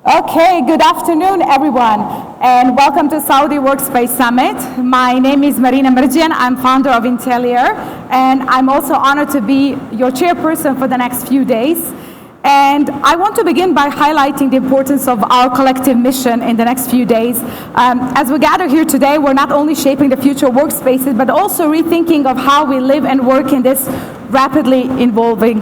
Okay, good afternoon, everyone, and welcome to Saudi Workspace Summit. My name is Marina Mirjian. I'm founder of Intellier, and I'm also honored to be your chairperson for the next few days. And I want to begin by highlighting the importance of our collective mission in the next few days. As we gather here today, we're not only shaping the future workspaces, but also rethinking of how we live and work in this rapidly evolving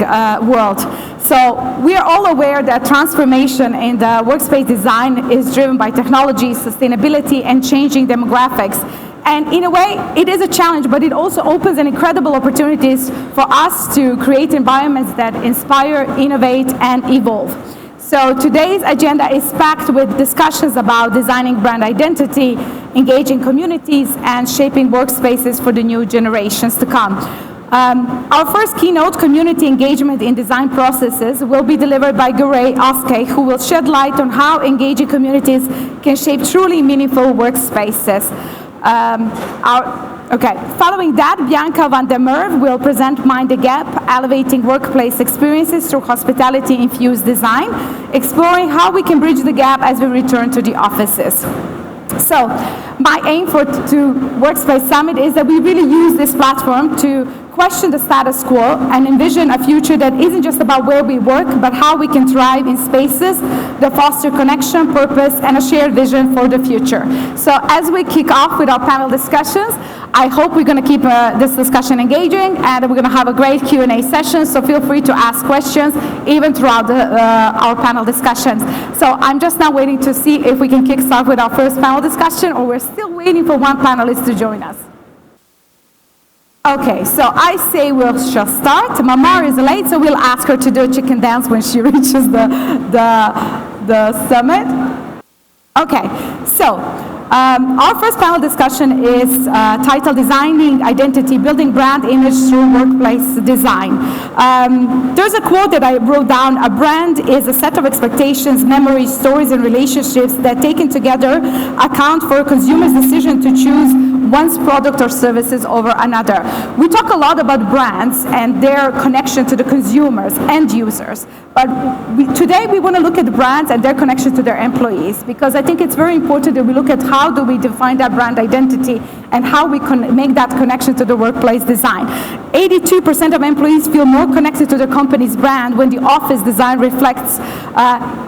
world. So we are all aware that transformation in the workspace design is driven by technology, sustainability, and changing demographics. And in a way, it is a challenge, but it also opens an incredible opportunities for us to create environments that inspire, innovate, and evolve. So today's agenda is packed with discussions about designing brand identity, engaging communities, and shaping workspaces for the new generations to come. Our first keynote, Community Engagement in Design Processes, will be delivered by Gurey Oskay, who will shed light on how engaging communities can shape truly meaningful workspaces. Following that, Bianca van der Merwe will present Mind the Gap, elevating workplace experiences through hospitality-infused design, exploring how we can bridge the gap as we return to the offices. So, my aim for Workspace Summit is that we really use this platform to question the status quo and envision a future that isn't just about where we work, but how we can thrive in spaces that foster connection, purpose, and a shared vision for the future. So as we kick off with our panel discussions, I hope we're going to keep this discussion engaging, and we're going to have a great Q&A session, so feel free to ask questions even throughout our panel discussions. So I'm just now waiting to see if we can kick start with our first panel discussion, or we're still waiting for one panelist to join us. Okay, so I say we'll just start. Mamar is late, so we'll ask her to do a chicken dance when she reaches the summit. Okay, so our first panel discussion is titled Designing Identity, Building Brand Image Through Workplace Design. There's a quote that I wrote down: a brand is a set of expectations, memories, stories, and relationships that taken together account for a consumer's decision to choose one's product or services over another. We talk a lot about brands and their connection to the consumers, end users, but today we want to look at brands and their connection to their employees, because I think it's very important that we look at how do we define that brand identity and how we make that connection to the workplace design. 82% of employees feel more connected to the company's brand when the office design reflects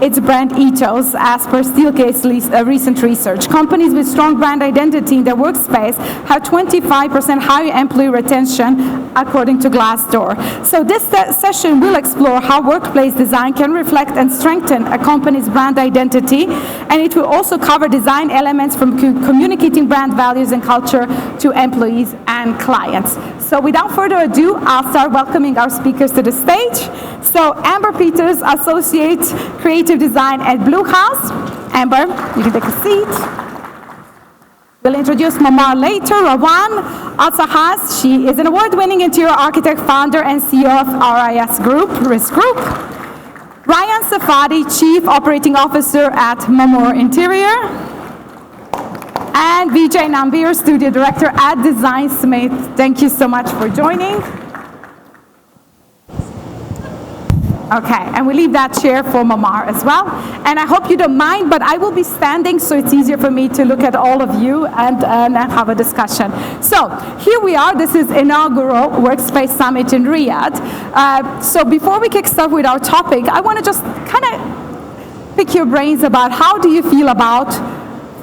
its brand ethos, as per Steelcase recent research. Companies with strong brand identity in their workspace have 25% higher employee retention, according to Glassdoor. So this session will explore how workplace design can reflect and strengthen a company's brand identity, and it will also cover design elements from communicating brand values and culture to employees and clients. So without further ado, I'll start welcoming our speakers to the stage. So Amber Peters, Associate Creative Design at Blue House. Amber, you can take a seat. We'll introduce Mamar later. Rawan Al-Sahas, she is an award-winning interior architect, founder and CEO of RIS Group, Risk Group. Ryan Safadi, Chief Operating Officer at Mamor Interior. And Vijay Nambir, Studio Director at Design Smith. Thank you so much for joining. Okay, and we leave that chair for Mamar as well. And I hope you don't mind, but I will be standing, so it's easier for me to look at all of you and have a discussion. So here we are. This is inaugural Workspace Summit in Riyadh. So before we kick start with our topic, I want to just kind of pick your brains about how do you feel about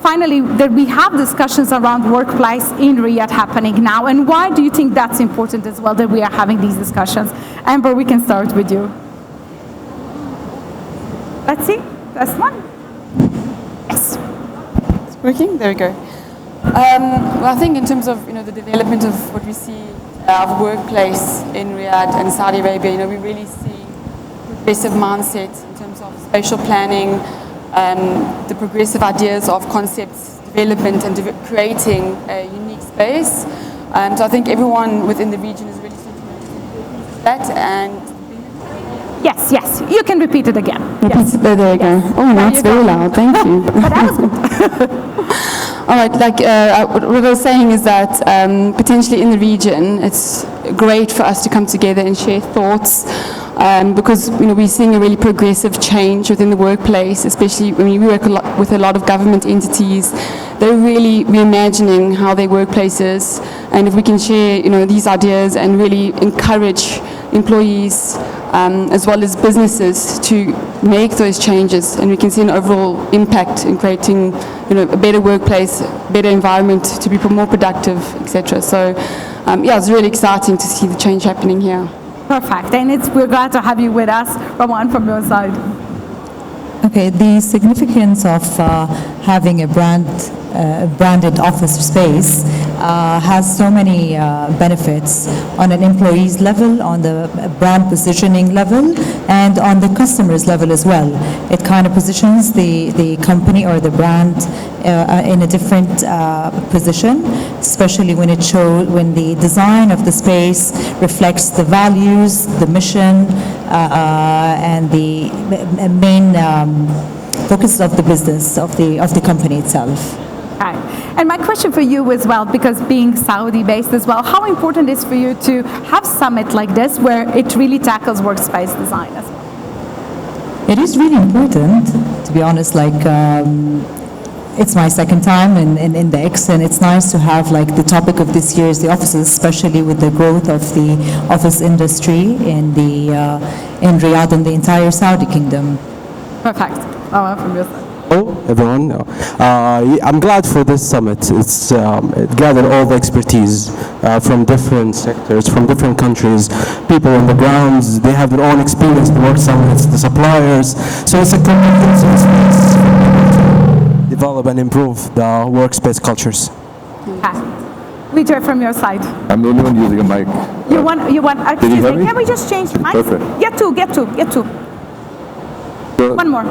finally that we have discussions around workplace in Riyadh happening now, and why do you think that's important as well that we are having these discussions? Amber, we can start with you. Let's see, that's one. Yes. It's working, there we go. Well, I think in terms of the development of what we see of workplace in Riyadh and Saudi Arabia, we really see progressive mindset in terms of spatial planning, the progressive ideas of concepts development and creating a unique space. So I think everyone within the region is really thinking that. And yes, you can repeat it again. Yes. There you go. Oh, that's very loud. Thank you. But that was good. All right, what I was saying is that potentially in the region, it's great for us to come together and share thoughts, because we're seeing a really progressive change within the workplace, especially when we work with a lot of government entities. They're really reimagining how their workplace is, and if we can share these ideas and really encourage employees as well as businesses to make those changes, and we can see an overall impact in creating a better workplace, better environment to be more productive, etc. So yeah, it's really exciting to see the change happening here. Perfect, and we're glad to have you with us. Roman, from your side. Okay, the significance of having a branded office space has so many benefits on an employee's level, on the brand positioning level, and on the customer's level as well. It kind of positions the company or the brand in a different position, especially when the design of the space reflects the values, the mission, and the main focus of the business of the company itself. Okay. And my question for you as well, because being Saudi-based as well, how important is for you to have summit like this where it really tackles workspace design as well? It is really important, to be honest. It's my second time in the X, and it's nice to have the topic of this year is the offices, especially with the growth of the office industry in Riyadh and the entire Saudi kingdom. Perfect. From your side. Hello, everyone. I'm glad for this summit. It gathered all the expertise from different sectors, from different countries, people on the grounds. They have their own experience, the work summits, the suppliers. So it's a comprehensive space to develop and improve the workspace cultures. Okay. Vijay, from your side. I'm the only one using a mic. You want? Excuse me. Can we just change mics? Perfect. Get two. One more.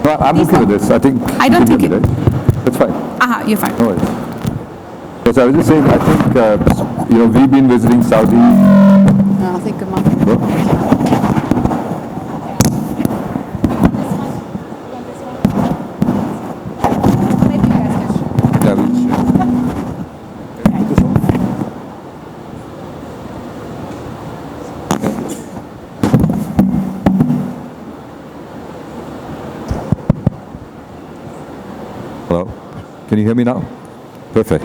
No, I'm okay with this. I think. I don't think it. Right? That's fine. You're fine. No worries. Yes, I was just saying. I think we've been visiting Saudi. I think a month. Hello? Can you hear me now? Perfect.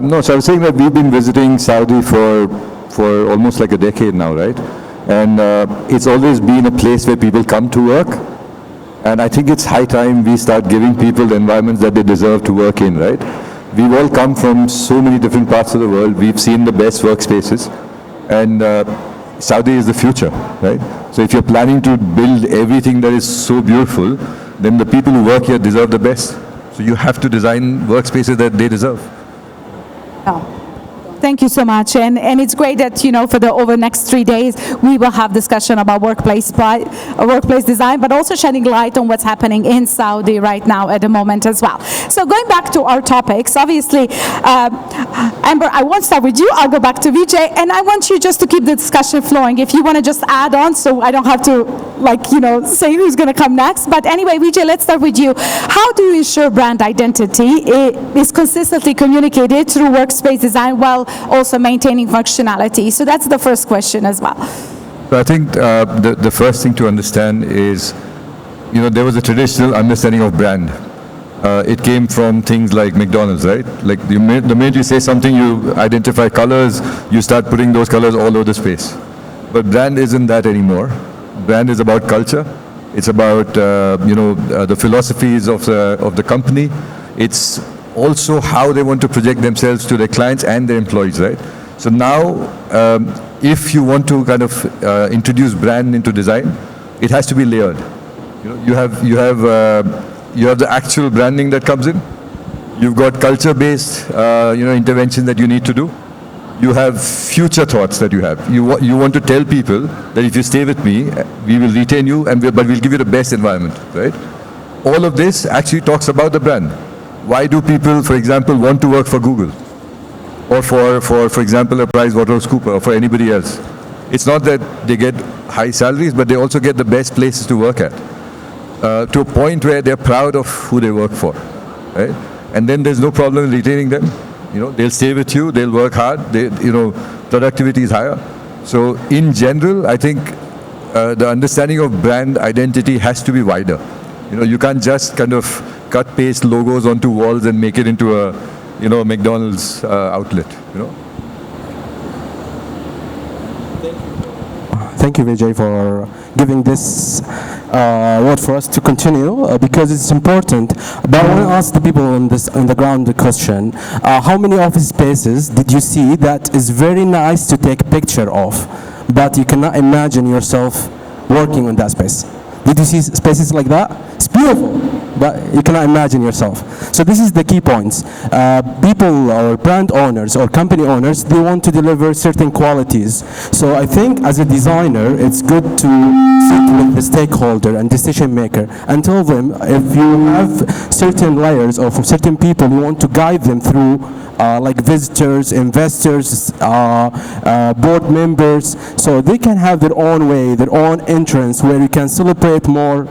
No, so I was saying that we've been visiting Saudi for almost like a decade now, right? And it's always been a place where people come to work. And I think it's high time we start giving people the environments that they deserve to work in, right? We've all come from so many different parts of the world. We've seen the best workspaces. And Saudi is the future, right? So if you're planning to build everything that is so beautiful, then the people who work here deserve the best. So you have to design workspaces that they deserve. Thank you so much, and it's great that for the over next 3 days we will have discussion about workplace design, but also shedding light on what's happening in Saudi right now at the moment as well. So going back to our topics, obviously, Amber, I won't start with you. I'll go back to Vijay, and I want you just to keep the discussion flowing. If you want to just add on, so I don't have to say who's going to come next. But anyway, Vijay, let's start with you. How do you ensure brand identity is consistently communicated through workspace design while also maintaining functionality? So that's the first question as well. So I think the first thing to understand is, there was a traditional understanding of brand. It came from things like McDonald's, right? Like the minute you say something, you identify colors, you start putting those colors all over the space. But brand isn't that anymore. Brand is about culture. It's about the philosophies of the company. It's also how they want to project themselves to their clients and their employees, right? So now, if you want to kind of introduce brand into design, it has to be layered. You have the actual branding that comes in. You've got culture-based, intervention that you need to do. You have future thoughts that you have. You want to tell people that if you stay with me, we will retain you, but we'll give you the best environment, right? All of this actually talks about the brand. Why do people, for example, want to work for Google? Or for example, a PricewaterhouseCoopers or for anybody else? It's not that they get high salaries, but they also get the best places to work at. To a point where they're proud of who they work for, right? And then there's no problem retaining them. They'll stay with you, they'll work hard, productivity is higher. So in general, I think the understanding of brand identity has to be wider. You know, you can't just kind of cut paste logos onto walls and make it into a, you know, McDonald's outlet. You know. Thank you, Vijay, for giving this word for us to continue because it's important. But I want to ask the people on the ground the question: how many office spaces did you see that is very nice to take a picture of, but you cannot imagine yourself working on that space? Did you see spaces like that? It's beautiful, but you cannot imagine yourself. So this is the key points. People or brand owners or company owners, they want to deliver certain qualities. So I think as a designer, it's good to sit with the stakeholder and decision maker and tell them if you have certain layers or from certain people, you want to guide them through like visitors, investors, board members, so they can have their own way, their own entrance where you can celebrate more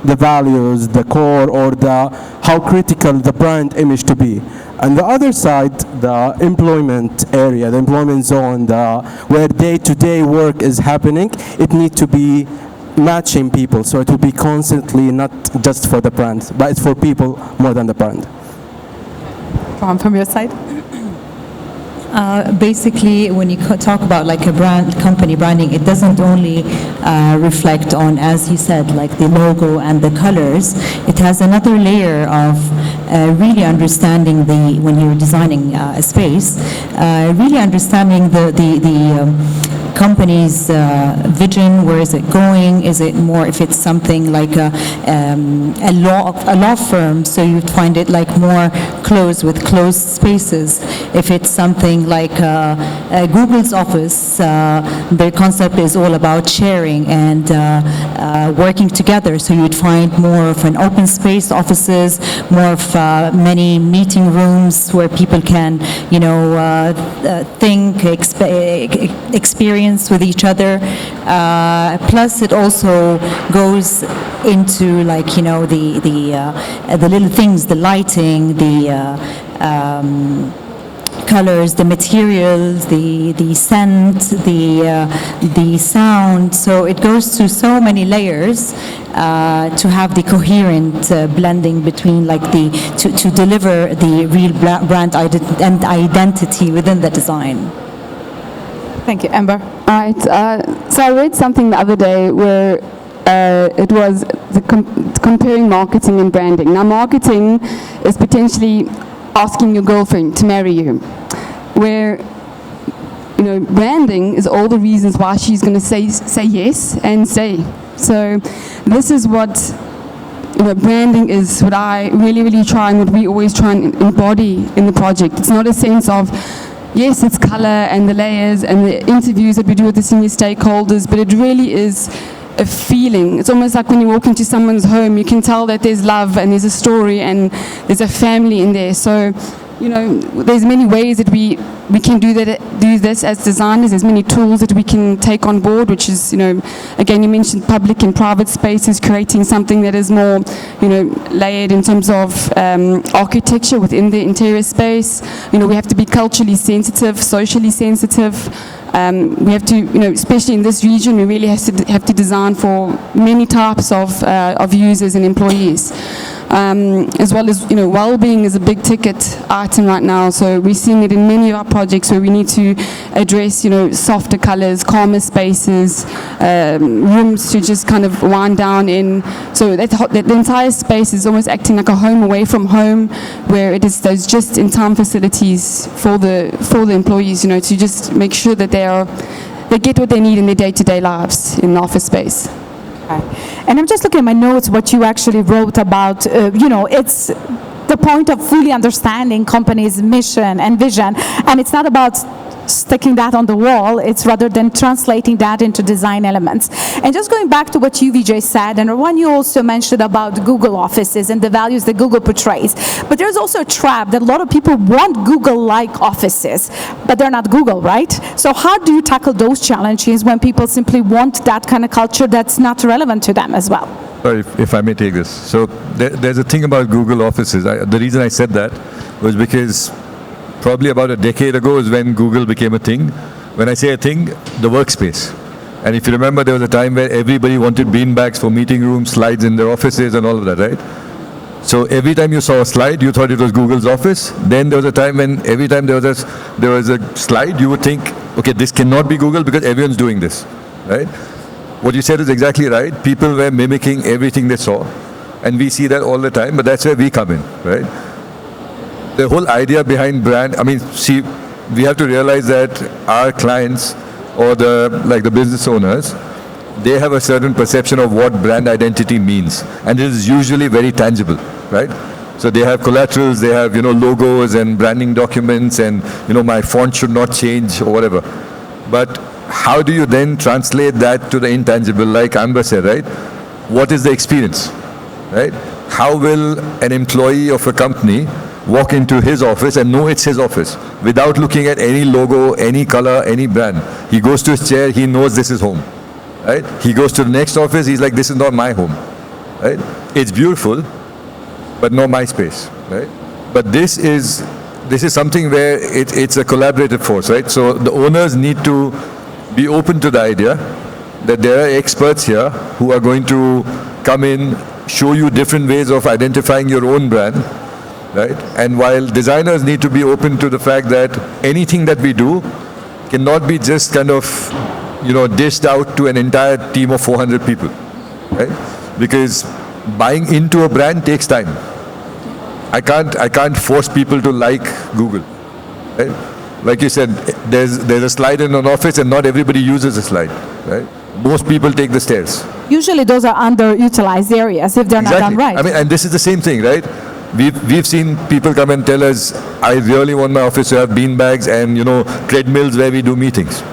the values, the core, or the how critical the brand image to be. And the other side, the employment area, the employment zone, where day-to-day work is happening, it needs to be matching people, so it will be constantly not just for the brand, but it's for people more than the brand. From your side? Basically, when you talk about like a brand, company branding, it doesn't only reflect on, as he said, like the logo and the colors. It has another layer of really understanding when you're designing a space, really understanding the company's vision. Where is it going? Is it more, if it's something like a law firm, so you'd find it like more closed with closed spaces. If it's something like Google's office, their concept is all about sharing and working together, so you'd find more of an open space offices, more of many meeting rooms where people can, you know, think, experience with each other. Plus, it also goes into, like, you know, the little things, the lighting, the colors, the materials, the scent, the sound. So it goes through so many layers to have the coherent blending between, like, to deliver the real brand identity within the design. Thank you. Amber? All right. So I read something the other day where it was comparing marketing and branding. Now, marketing is potentially asking your girlfriend to marry you, where, you know, branding is all the reasons why she's going to say yes and stay. So this is what, you know, branding is, what I really try and what we always try and embody in the project. It's not a sense of, yes, it's color and the layers and the interviews that we do with the senior stakeholders, but it really is a feeling. It's almost like when you walk into someone's home, you can tell that there's love and there's a story and there's a family in there. So, you know, there's many ways that we can do this as designers. There's many tools that we can take on board, which is, you know, again, you mentioned public and private spaces, creating something that is more, you know, layered in terms of architecture within the interior space. You know, we have to be culturally sensitive, socially sensitive. We have to, you know, especially in this region, we really have to design for many types of users and employees. As well as, you know, well-being is a big ticket item right now, so we're seeing it in many of our projects where we need to address, you know, softer colors, calmer spaces, rooms to just kind of wind down in. So that the entire space is almost acting like a home away from home, where it is those just-in-time facilities for the employees, you know, to just make sure that they get what they need in their day-to-day lives in the office space. And I'm just looking at my notes, what you actually wrote about, you know, it's the point of fully understanding company's mission and vision. And it's not about sticking that on the wall, it's rather than translating that into design elements. And just going back to what you, Vijay, said, and one you also mentioned about Google offices and the values that Google portrays. But there's also a trap that a lot of people want Google-like offices, but they're not Google, right? So how do you tackle those challenges when people simply want that kind of culture that's not relevant to them as well? Sorry, if I may take this. So there's a thing about Google offices. The reason I said that was because probably about a decade ago is when Google became a thing. When I say a thing, the workspace. And if you remember, there was a time where everybody wanted beanbags for meeting rooms, slides in their offices and all of that, right? So every time you saw a slide, you thought it was Google's office. Then there was a time when every time there was a slide, you would think, okay, this cannot be Google because everyone's doing this, right? What you said is exactly right. People were mimicking everything they saw. And we see that all the time, but that's where we come in, right? The whole idea behind brand, I mean, see, we have to realize that our clients or the business owners, they have a certain perception of what brand identity means. And it is usually very tangible, right? So they have collaterals, they have, logos and branding documents and, my font should not change or whatever. But how do you then translate that to the intangible, like Amber said, right? What is the experience, right? How will an employee of a company walk into his office and know it's his office without looking at any logo, any color, any brand? He goes to his chair, he knows this is home, right? He goes to the next office, he's like, this is not my home, right? It's beautiful, but not my space, right? But this is something where it's a collaborative force, right? So the owners need to be open to the idea that there are experts here who are going to come in, show you different ways of identifying your own brand, right? And while designers need to be open to the fact that anything that we do cannot be just kind of, dished out to an entire team of 400 people, right? Because buying into a brand takes time. I can't force people to like Google, right? Like you said, there's a slide in an office and not everybody uses a slide, right? Most people take the stairs. Usually those are underutilized areas if they're not done right. I mean, and this is the same thing, right? We've seen people come and tell us, I really want my office to have beanbags and, treadmills where we do meetings.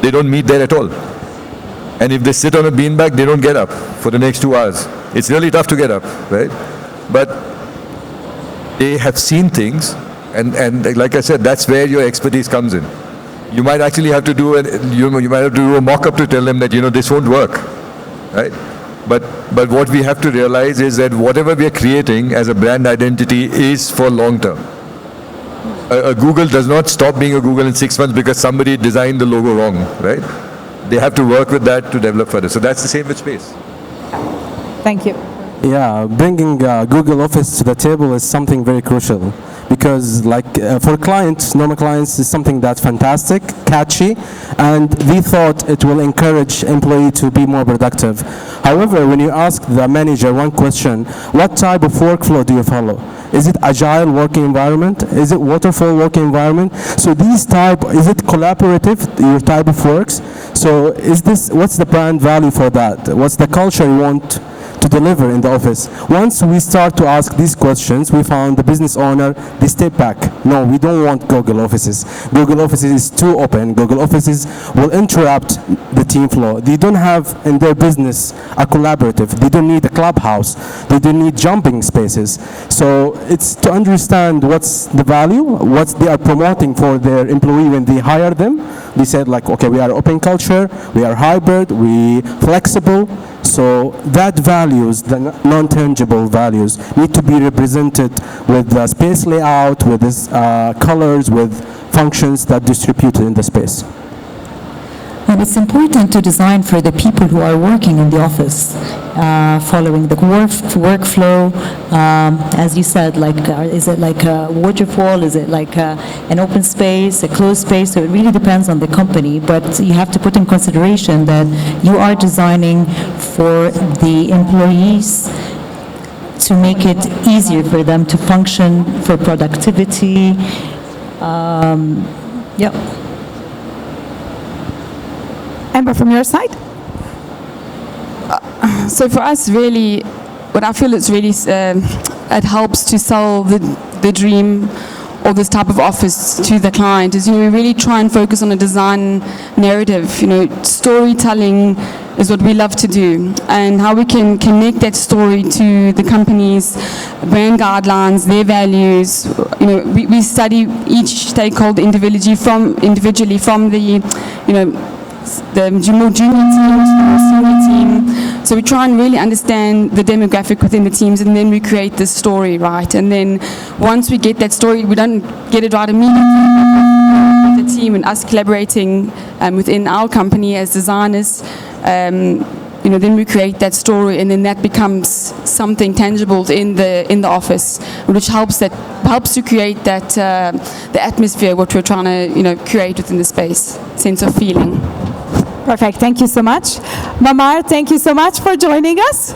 They don't meet there at all. And if they sit on a beanbag, they don't get up for the next 2 hours. It's really tough to get up, right? But they have seen things, and like I said, that's where your expertise comes in. You might actually have to do a mock-up to tell them that, this won't work, right? But what we have to realize is that whatever we are creating as a brand identity is for long term. A Google does not stop being a Google in 6 months because somebody designed the logo wrong, right? They have to work with that to develop further. So that's the same with space. Thank you. Yeah, bringing Google Office to the table is something very crucial because for clients, normal clients, is something that's fantastic, catchy, and we thought it will encourage employee to be more productive. However, when you ask the manager one question, what type of workflow do you follow? Is it agile working environment? Is it waterfall working environment? So is it collaborative, your type of works? So what's the brand value for that? What's the culture you want to deliver in the office? Once we start to ask these questions, we found the business owner, they step back. No, we don't want Google Offices. Google Offices is too open. Google Offices will interrupt the team flow. They don't have in their business a collaborative. They don't need a clubhouse. They don't need jumping spaces. So it's to understand what's the value, what they are promoting for their employee when they hire them. They said okay, we are open culture, we are hybrid, we flexible. So that values, the non-tangible values, need to be represented with the space layout, with this, colors, with functions that distributed in the space. And it's important to design for the people who are working in the office, following the workflow. As you said, is it like a waterfall? Is it like an open space, a closed space? So it really depends on the company. But you have to put in consideration that you are designing for the employees to make it easier for them to function, for productivity. Yeah. Amber, from your side? So for us, really, what I feel is really, it helps to sell the dream or this type of office to the client is, we really try and focus on a design narrative. Storytelling is what we love to do, and how we can connect that story to the company's brand guidelines, their values. We study each stakeholder individually from the more junior team to the senior team. So we try and really understand the demographic within the teams, and then we create this story, right? And then once we get that story, we don't get it right immediately, but with the team and us collaborating within our company as designers, then we create that story, and then that becomes something tangible in the office, which helps to create that the atmosphere what we're trying to create within the space, sense of feeling. Perfect. Thank you so much. Mamar, thank you so much for joining us.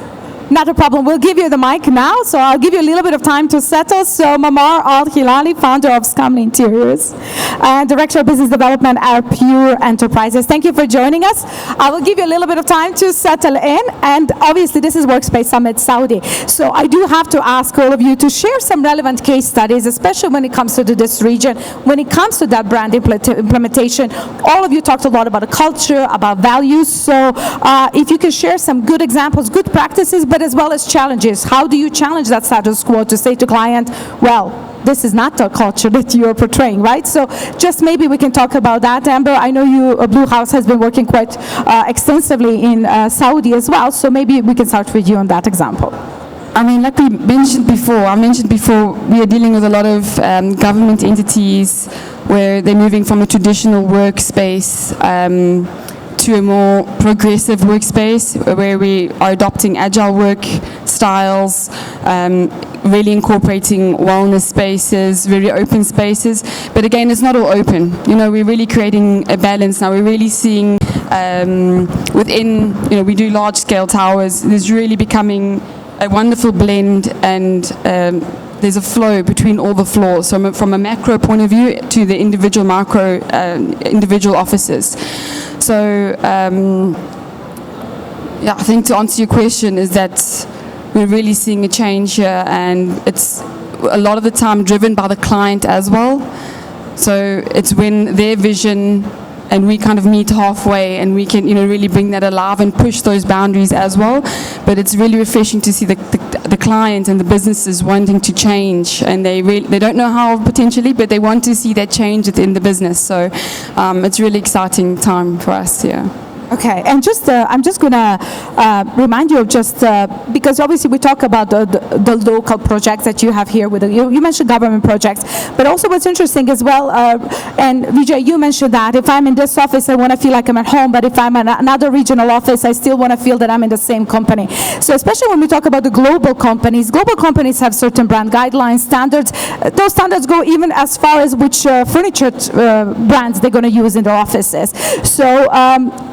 Not a problem. We'll give you the mic now, so I'll give you a little bit of time to settle. So Mamar Al-Hilali, founder of Scamley Interiors and Director of Business Development at Pure Enterprises. Thank you for joining us. I will give you a little bit of time to settle in, and obviously this is Workspace Summit Saudi. So I do have to ask all of you to share some relevant case studies, especially when it comes to this region, when it comes to that brand implementation. All of you talked a lot about the culture, about values. So if you can share some good examples, good practices, but as well as challenges. How do you challenge that status quo to say to client, well, this is not the culture that you are portraying, right? So just maybe we can talk about that. Amber, I know you, Blue House has been working quite extensively in Saudi as well, so maybe we can start with you on that example. I mean, like I mentioned before, we are dealing with a lot of government entities where they're moving from a traditional workspace to a more progressive workspace where we are adopting agile work styles, really incorporating wellness spaces, very open spaces. But again, it's not all open. We're really creating a balance now. We're really seeing within, we do large scale towers. There's really becoming a wonderful blend, and there's a flow between all the floors. So from a macro point of view to the individual micro, individual offices. So, I think to answer your question is that we're really seeing a change here, and it's a lot of the time driven by the client as well. So it's when their vision and we kind of meet halfway, and we can really bring that alive and push those boundaries as well. But it's really refreshing to see the client and the businesses wanting to change, and they don't know how potentially, but they want to see that change within the business. So it's really exciting time for us here. Okay, and I'm just going to remind you of because obviously we talk about the local projects that you have here. You mentioned government projects, but also what's interesting as well, and Vijay, you mentioned that if I'm in this office, I want to feel like I'm at home, but if I'm in another regional office, I still want to feel that I'm in the same company. So especially when we talk about the global companies have certain brand guidelines, standards. Those standards go even as far as which furniture brands they're going to use in their offices. So,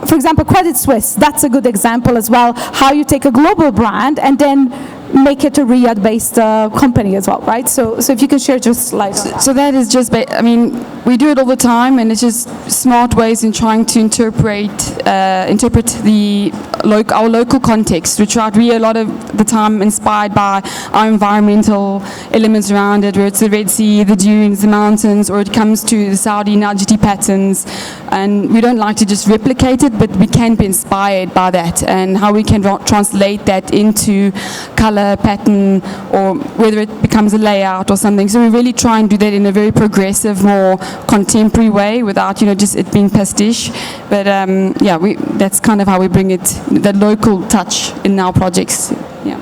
for example, Credit Suisse, that's a good example as well, how you take a global brand and then make it a Riyadh-based company as well, right? So if you can share just light on that. So that is just, we do it all the time, and it's just smart ways in trying to interpret our local context. We try to be a lot of the time inspired by our environmental elements around it, where it's the Red Sea, the dunes, the mountains, or it comes to the Saudi Najdi patterns. And we don't like to just replicate it, but we can be inspired by that, and how we can translate that into color, pattern, or whether it becomes a layout or something. So we really try and do that in a very progressive, more contemporary way, without just it being pastiche. But that's kind of how we bring it, that local touch in our projects. Yeah.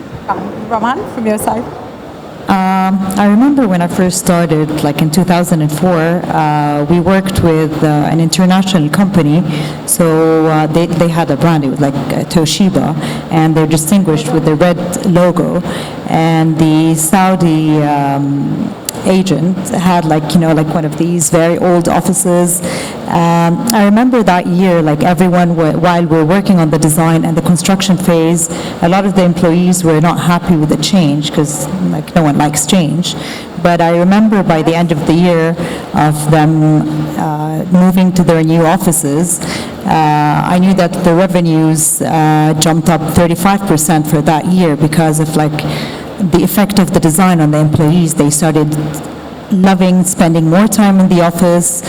Raman, from your side. I remember when I first started, like in 2004, we worked with an international company. So they had a brand, it was like Toshiba, and they're distinguished with the red logo. And the Saudi agent had like one of these very old offices. I remember that year, like everyone, while we're working on the design and the construction phase, a lot of the employees were not happy with the change, because like no one likes change. But I remember by the end of the year of them moving to their new offices, I knew that the revenues jumped up 35% for that year because of like the effect of the design on the employees. They started loving spending more time in the office.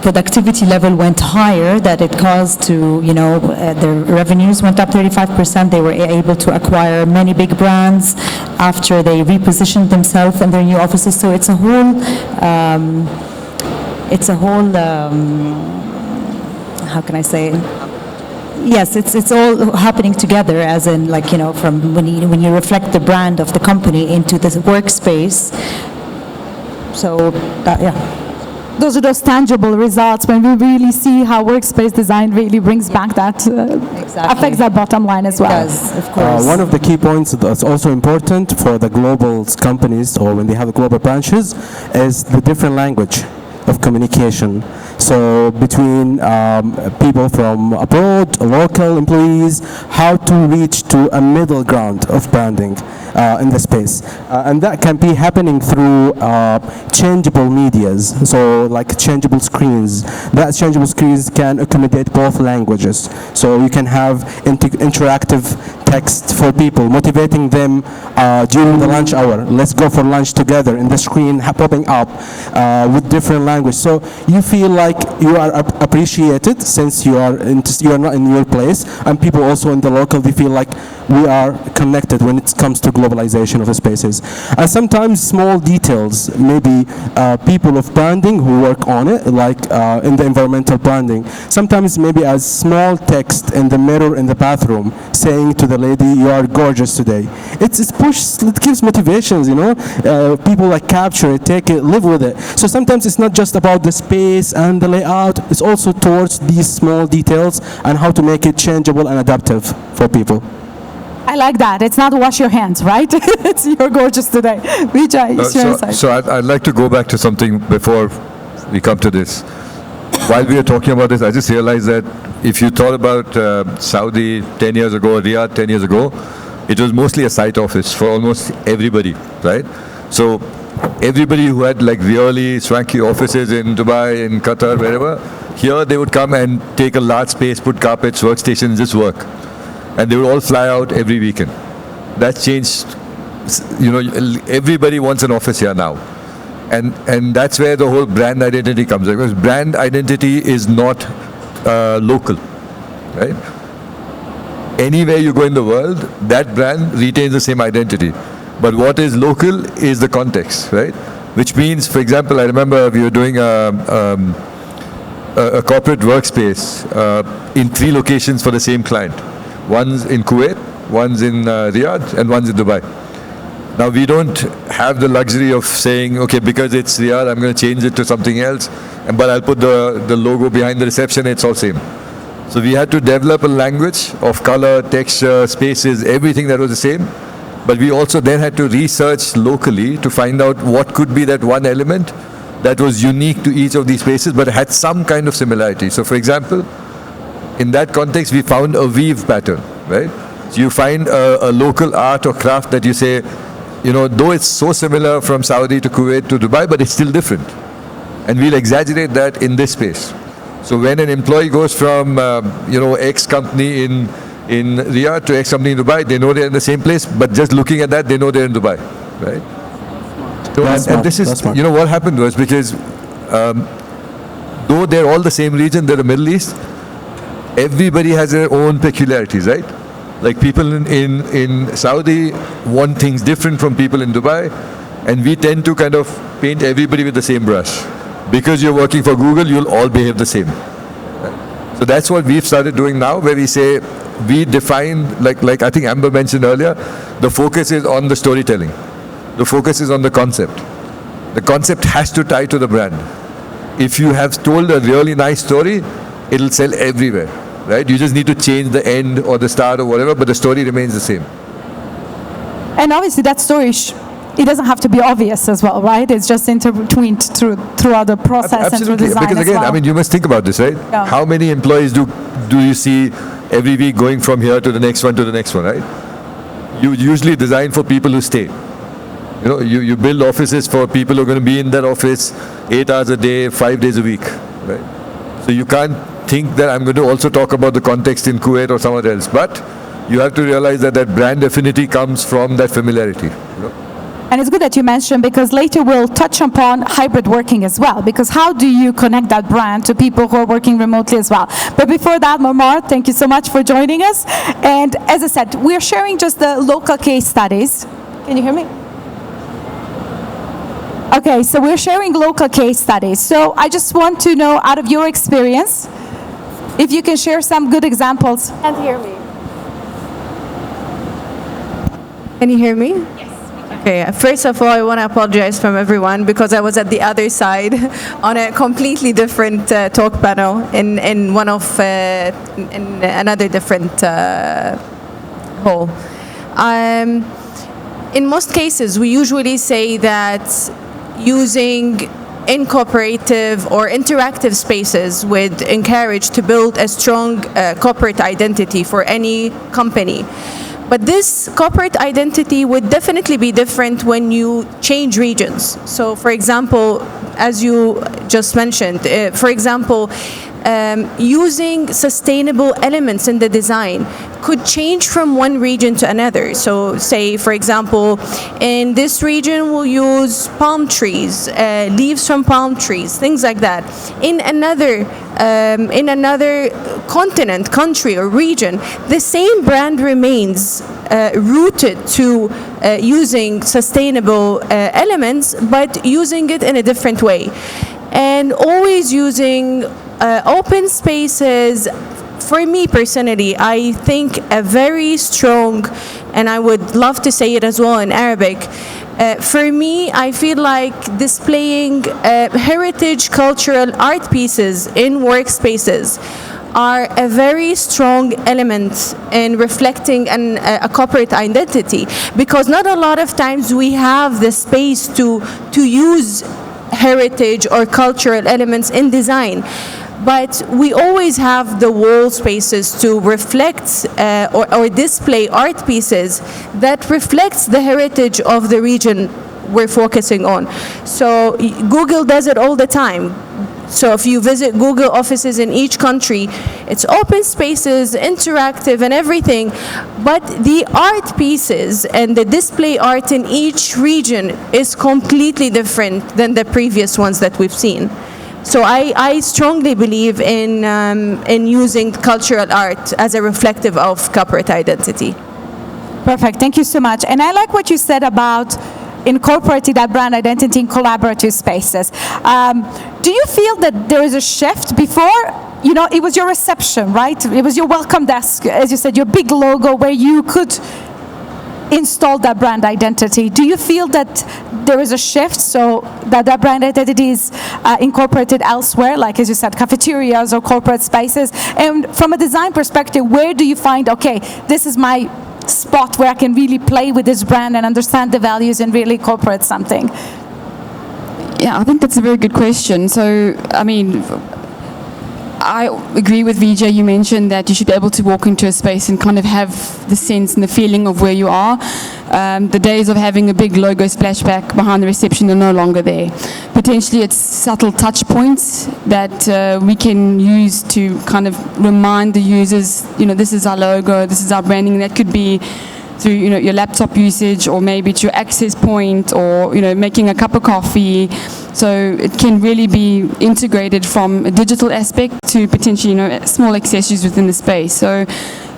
Productivity level went higher, that it caused to, their revenues went up 35%. They were able to acquire many big brands after they repositioned themselves in their new offices. So it's a whole, how can I say it? Yes, it's all happening together, as in, like, from when you reflect the brand of the company into the workspace. So that, yeah. Those are those tangible results when we really see how workspace design really brings back that, affects that bottom line as well. It does, of course. One of the key points that's also important for the global companies, or when they have global branches, is the different language of communication. So between people from abroad, local employees, how to reach to a middle ground of branding in the space. And that can be happening through changeable medias, so like changeable screens. That changeable screens can accommodate both languages. So you can have interactive text for people, motivating them during the lunch hour. Let's go for lunch together, in the screen popping up with different language. So you feel like you are appreciated since you are not in your place, and people also in the local, they feel like we are connected when it comes to globalization of the spaces. And sometimes small details, maybe people of branding who work on it, like in the environmental branding, sometimes maybe as small text in the mirror in the bathroom saying to the lady, you are gorgeous today. It pushes, it gives motivations, people like capture it, take it, live with it. So sometimes it's not just about the space and the layout, it's also towards these small details and how to make it changeable and adaptive for people. I like that. It's not wash your hands, right? It's you're gorgeous today. Vijay, so I'd like to go back to something before we come to this. While we are talking about this, I just realized that if you thought about Saudi 10 years ago, Riyadh 10 years ago, it was mostly a site office for almost everybody, right? So everybody who had like really swanky offices in Dubai, in Qatar, wherever, here they would come and take a large space, put carpets, workstations, just work. And they would all fly out every weekend. That's changed. Everybody wants an office here now. And that's where the whole brand identity comes in. Because brand identity is not local, right? Anywhere you go in the world, that brand retains the same identity. But what is local is the context, right? Which means, for example, I remember we were doing a corporate workspace in 3 locations for the same client. One's in Kuwait, one's in Riyadh, and one's in Dubai. Now, we don't have the luxury of saying, okay, because it's Riyadh, I'm going to change it to something else, but I'll put the logo behind the reception, it's all same. So we had to develop a language of color, texture, spaces, everything that was the same. But we also then had to research locally to find out what could be that one element that was unique to each of these spaces, but had some kind of similarity. So, for example, in that context, we found a weave pattern, right? So you find a local art or craft that you say, though it's so similar from Saudi to Kuwait to Dubai, but it's still different. And we'll exaggerate that in this space. So when an employee goes from, X company in Riyadh to X company in Dubai, they know they're in the same place, but just looking at that, they know they're in Dubai, right? So, and this is, what happened was because though they're all the same region, they're the Middle East, everybody has their own peculiarities, right? Like people in Saudi want things different from people in Dubai, and we tend to kind of paint everybody with the same brush. Because you're working for Google, you'll all behave the same. Right? So that's what we've started doing now, where we say, we define, like I think Amber mentioned earlier, the focus is on the storytelling. The focus is on the concept. The concept has to tie to the brand. If you have told a really nice story, it'll sell everywhere, right? You just need to change the end or the start or whatever, but the story remains the same. And obviously that story, it doesn't have to be obvious as well, right? It's just intertwined throughout the process and through design because again, as well. you must think about this, right? Yeah. How many employees do you see every week going from here to the next one, right? You usually design for people who stay. You build offices for people who are going to be in that office 8 hours a day, 5 days a week, right? So you can't think that I'm going to also talk about the context in Kuwait or somewhere else, but you have to realize that brand affinity comes from that familiarity. And it's good that you mentioned, because later we'll touch upon hybrid working as well, because how do you connect that brand to people who are working remotely as well? But before that, Mamar, thank you so much for joining us. And as I said, we're sharing just the local case studies. Can you hear me? Okay, so we're sharing local case studies. So I just want to know, out of your experience, if you can share some good examples. Can't hear me. Can you hear me? Yes. Okay, first of all, I want to apologize from everyone because I was at the other side on a completely different talk panel in one of in another different hall. In most cases, we usually say that using incorporative or interactive spaces would encourage to build a strong corporate identity for any company. But this corporate identity would definitely be different when you change regions. So for example, as you just mentioned, for example, using sustainable elements in the design could change from one region to another. So say, for example, in this region we'll use palm trees, leaves from palm trees, things like that. In another continent, country or region, the same brand remains rooted to using sustainable elements, but using it in a different way. And always using open spaces. For me personally, I think a very strong, and I would love to say it as well in Arabic, for me, I feel like displaying heritage cultural art pieces in workspaces are a very strong element in reflecting a corporate identity, because not a lot of times we have the space to use heritage or cultural elements in design. But we always have the wall spaces to reflect or display art pieces that reflects the heritage of the region we're focusing on. So Google does it all the time. So if you visit Google offices in each country, it's open spaces, interactive and everything, but the art pieces and the display art in each region is completely different than the previous ones that we've seen. So I strongly believe in using cultural art as a reflective of corporate identity. Perfect, thank you so much. And I like what you said about incorporating that brand identity in collaborative spaces. Do you feel that there is a shift? Before, you know, it was your reception, right? It was your welcome desk, as you said, your big logo where you could install that brand identity. Do you feel that there is a shift so that that brand identity is incorporated elsewhere, like as you said, cafeterias or corporate spaces? And from a design perspective, where do you find, okay, this is my spot where I can really play with this brand and understand the values and really incorporate something? Yeah, I think that's a very good question. So, I mean, I agree with Vijay. You mentioned that you should be able to walk into a space and kind of have the sense and the feeling of where you are. The days of having a big logo splashback behind the reception are no longer there. Potentially it's subtle touch points that we can use to kind of remind the users, you know, this is our logo, this is our branding. That could be through, you know, your laptop usage, or maybe to your access point, or, you know, making a cup of coffee. So it can really be integrated from a digital aspect to potentially, you know, small accessories within the space. So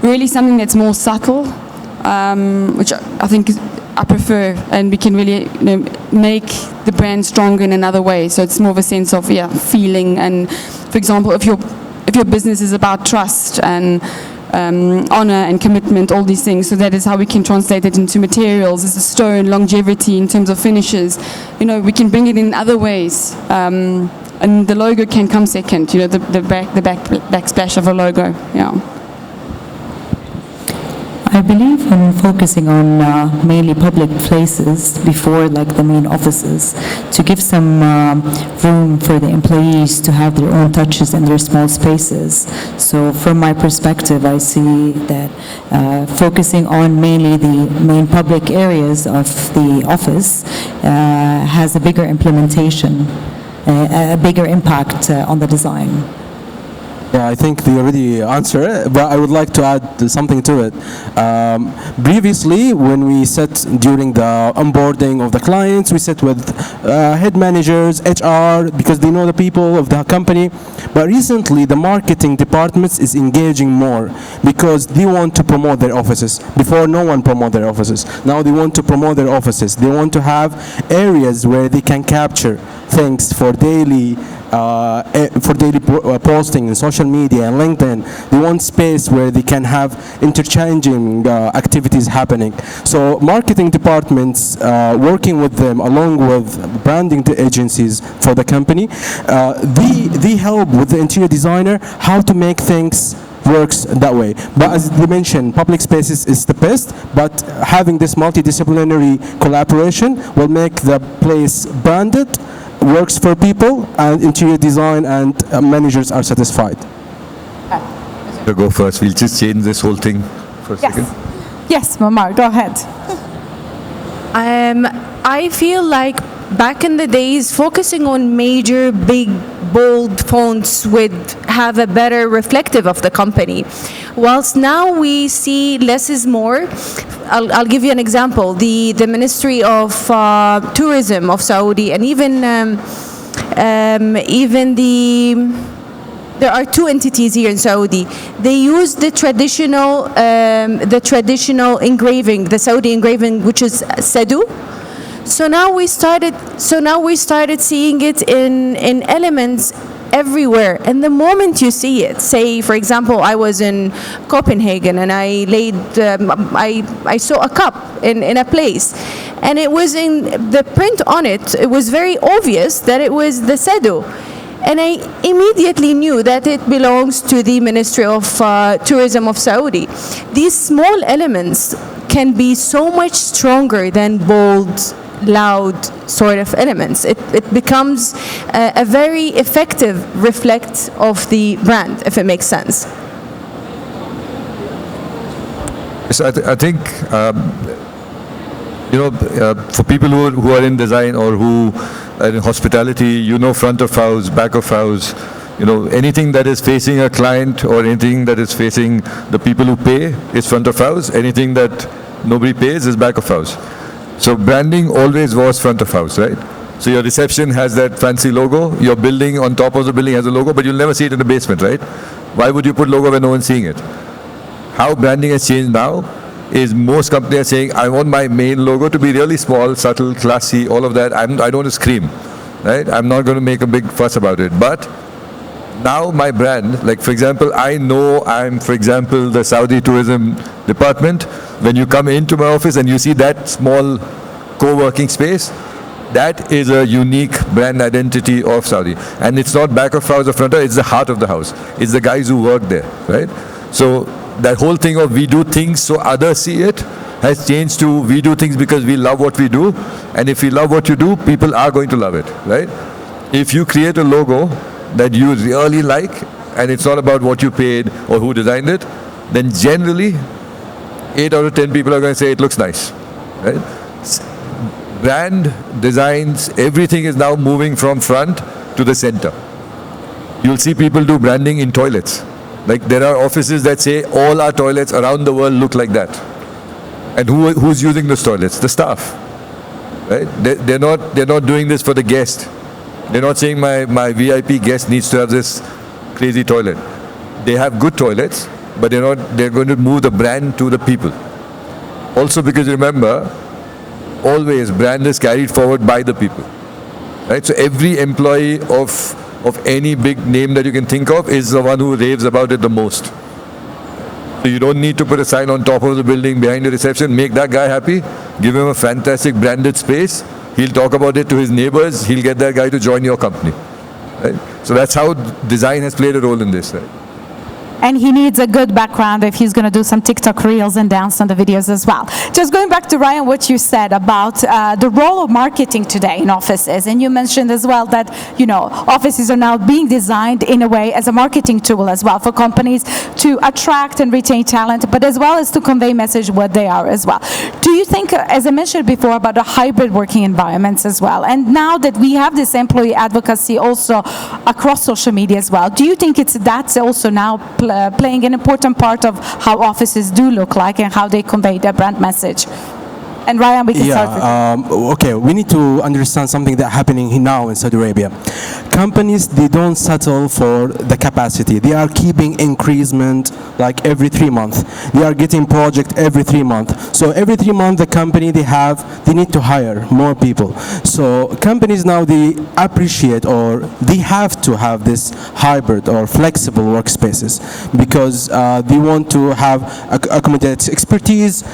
really something that's more subtle, which I think I prefer, and we can really, you know, make the brand stronger in another way. So it's more of a sense of, yeah, feeling. And for example, if your business is about trust and honor and commitment, all these things. So that is how we can translate it into materials, as a stone, longevity in terms of finishes. You know, we can bring it in other ways. And the logo can come second, you know, the backsplash of a logo, yeah. I believe in focusing on mainly public places before like the main offices, to give some room for the employees to have their own touches in their small spaces. So from my perspective, I see that focusing on mainly the main public areas of the office has a bigger implementation, a bigger impact on the design. Yeah, I think they already answered it, but I would like to add something to it. Previously, when we sat during the onboarding of the clients, we sat with head managers, HR, because they know the people of the company. But recently, the marketing departments is engaging more because they want to promote their offices. Before, no one promoted their offices. Now they want to promote their offices. They want to have areas where they can capture things for daily for daily posting in social media and LinkedIn. They want space where they can have interchanging activities happening. So marketing departments working with them along with branding agencies for the company, they help with the interior designer how to make things works that way. But as they mentioned, public spaces is the best, but having this multidisciplinary collaboration will make the place branded, works for people, and interior design and managers are satisfied. To go first, we'll just change this whole thing for a second. Yes, Mamar, go ahead. I feel like back in the days, focusing on major, big, bold fonts would have a better reflective of the company. Whilst now we see less is more. I'll give you an example. The Ministry of Tourism of Saudi, and even there are two entities here in Saudi. They use the traditional engraving, the Saudi engraving, which is Sadu. So now we started seeing it in elements everywhere. And the moment you see it, say for example, I was in Copenhagen and I I saw a cup in a place, and it was in the print on it. It was very obvious that it was the Sadu. And I immediately knew that it belongs to the Ministry of Tourism of Saudi. These small elements can be so much stronger than bold, loud sort of elements. It becomes a very effective reflect of the brand, if it makes sense. So I think, for people who are in design or who are in hospitality, front of house, back of house, anything that is facing a client or anything that is facing the people who pay is front of house. Anything that nobody pays is back of house. So branding always was front of house, right? So your reception has that fancy logo, your building on top of the building has a logo, but you'll never see it in the basement, right? Why would you put logo when no one's seeing it? How branding has changed now is most companies are saying, I want my main logo to be really small, subtle, classy, all of that. I don't want to scream, right? I'm not going to make a big fuss about it. But now my brand, like for example, I know I'm, for example, the Saudi tourism department. When you come into my office and you see that small co-working space, that is a unique brand identity of Saudi. And it's not back of house or front of house, it's the heart of the house. It's the guys who work there, right? So that whole thing of we do things so others see it has changed to we do things because we love what we do. And if we love what you do, people are going to love it, right? If you create a logo that you really like, and it's not about what you paid or who designed it, then generally 8 out of 10 people are going to say it looks nice, right? Brand designs, everything is now moving from front to the center. You'll see people do branding in toilets. Like there are offices that say all our toilets around the world look like that. And who's using those toilets? The staff, right? They're not doing this for the guest. They're not saying my VIP guest needs to have this crazy toilet. They have good toilets, but they're going to move the brand to the people. Also because remember, always brand is carried forward by the people, right? So every employee of any big name that you can think of is the one who raves about it the most. So you don't need to put a sign on top of the building behind the reception, make that guy happy, give him a fantastic branded space, he'll talk about it to his neighbors, he'll get that guy to join your company, right? So that's how design has played a role in this, right? And he needs a good background if he's going to do some TikTok reels and dance on the videos as well. Just going back to Ryan, what you said about the role of marketing today in offices, and you mentioned as well that offices are now being designed in a way as a marketing tool as well for companies to attract and retain talent, but as well as to convey message what they are as well. Do you think, as I mentioned before, about the hybrid working environments as well, and now that we have this employee advocacy also across social media as well, do you think that's also now playing an important part of how offices do look like and how they convey their brand message? And Ryan, we can start with you. Okay, we need to understand something that's happening now in Saudi Arabia. Companies, they don't settle for the capacity. They are keeping increasement like every 3 months. They are getting project every 3 months. So every 3 months, the company they need to hire more people. So companies now, they appreciate or they have to have this hybrid or flexible workspaces because they want to have accommodate expertise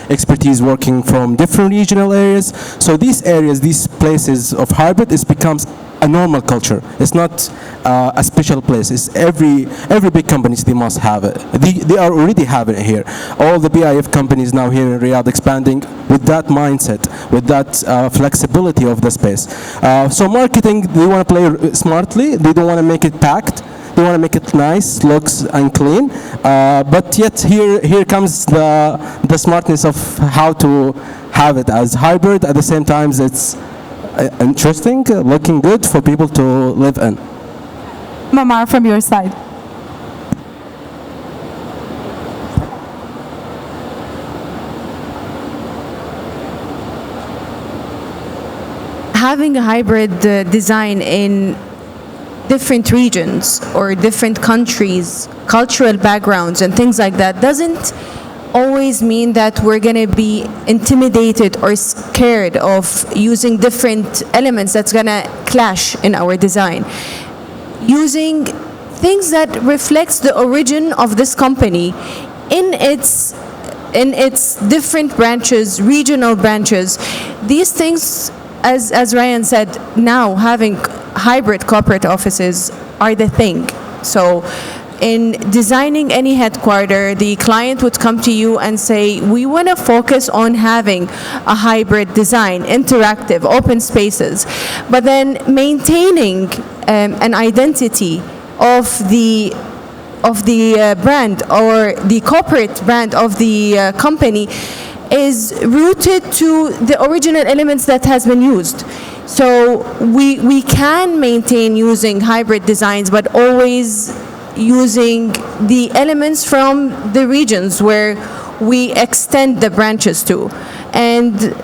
working from different regional areas. So these areas, these places of hybrid, it becomes a normal culture. It's not a special place. It's every big companies, they must have it. They are already having it here. All the BIF companies now here in Riyadh expanding with that mindset, with that flexibility of the space. So marketing, they want to play smartly. They don't want to make it packed. They want to make it nice, looks and clean. But yet here comes the smartness of how to have it as hybrid. At the same time, it's interesting, looking good for people to live in. Mamar, from your side. Having a hybrid design in different regions or different countries, cultural backgrounds and things like that doesn't always mean that we're going to be intimidated or scared of using different elements that's going to clash in our design. Using things that reflects the origin of this company in its different branches, regional branches. These things, as Ryan said, now having hybrid corporate offices are the thing. So in designing any headquarter, the client would come to you and say, we want to focus on having a hybrid design, interactive, open spaces, but then maintaining an identity of the brand or the corporate brand of the company is rooted to the original elements that has been used. So we can maintain using hybrid designs, but always using the elements from the regions where we extend the branches to. And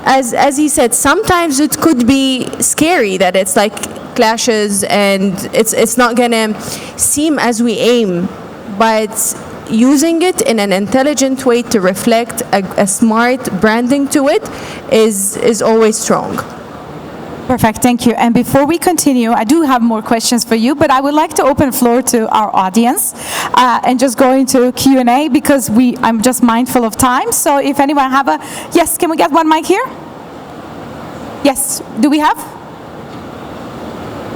as he said, sometimes it could be scary that it's like clashes and it's not gonna seem as we aim, but using it in an intelligent way to reflect a smart branding to it is always strong. Perfect, thank you. And before we continue, I do have more questions for you, but I would like to open floor to our audience and just go into Q&A because I'm just mindful of time. So if anyone have yes, can we get one mic here? Yes, do we have?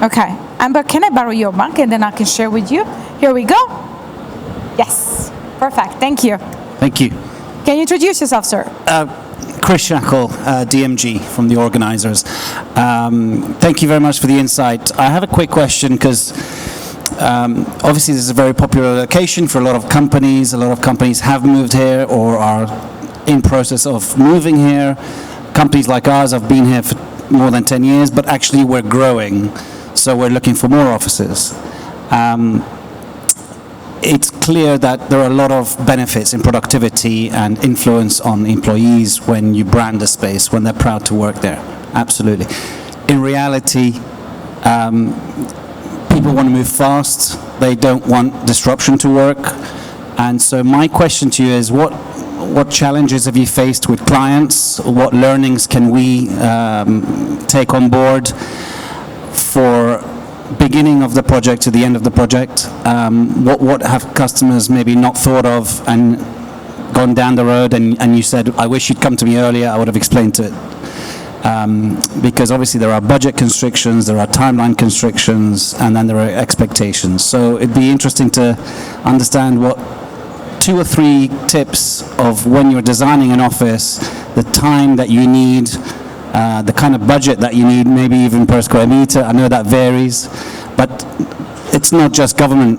Okay, Amber, can I borrow your mic and then I can share with you? Here we go. Yes, perfect, thank you. Thank you. Can you introduce yourself, sir? Chris Shackle, DMG from the organizers. Thank you very much for the insight. I have a quick question because obviously this is a very popular location for a lot of companies. A lot of companies have moved here or are in process of moving here. Companies like ours have been here for more than 10 years, but actually we're growing, so we're looking for more offices. It's clear that there are a lot of benefits in productivity and influence on employees when you brand a space, when they're proud to work there. Absolutely. In reality, people want to move fast. They don't want disruption to work. And so my question to you is, what challenges have you faced with clients? What learnings can we take on board for beginning of the project to the end of the project? What have customers maybe not thought of and gone down the road and you said, I wish you'd come to me earlier, I would have explained it. Because obviously there are budget constrictions, there are timeline constrictions, and then there are expectations. So it'd be interesting to understand what 2 or 3 tips of when you're designing an office, the time that you need, the kind of budget that you need, maybe even per square meter. I know that varies, but it's not just government,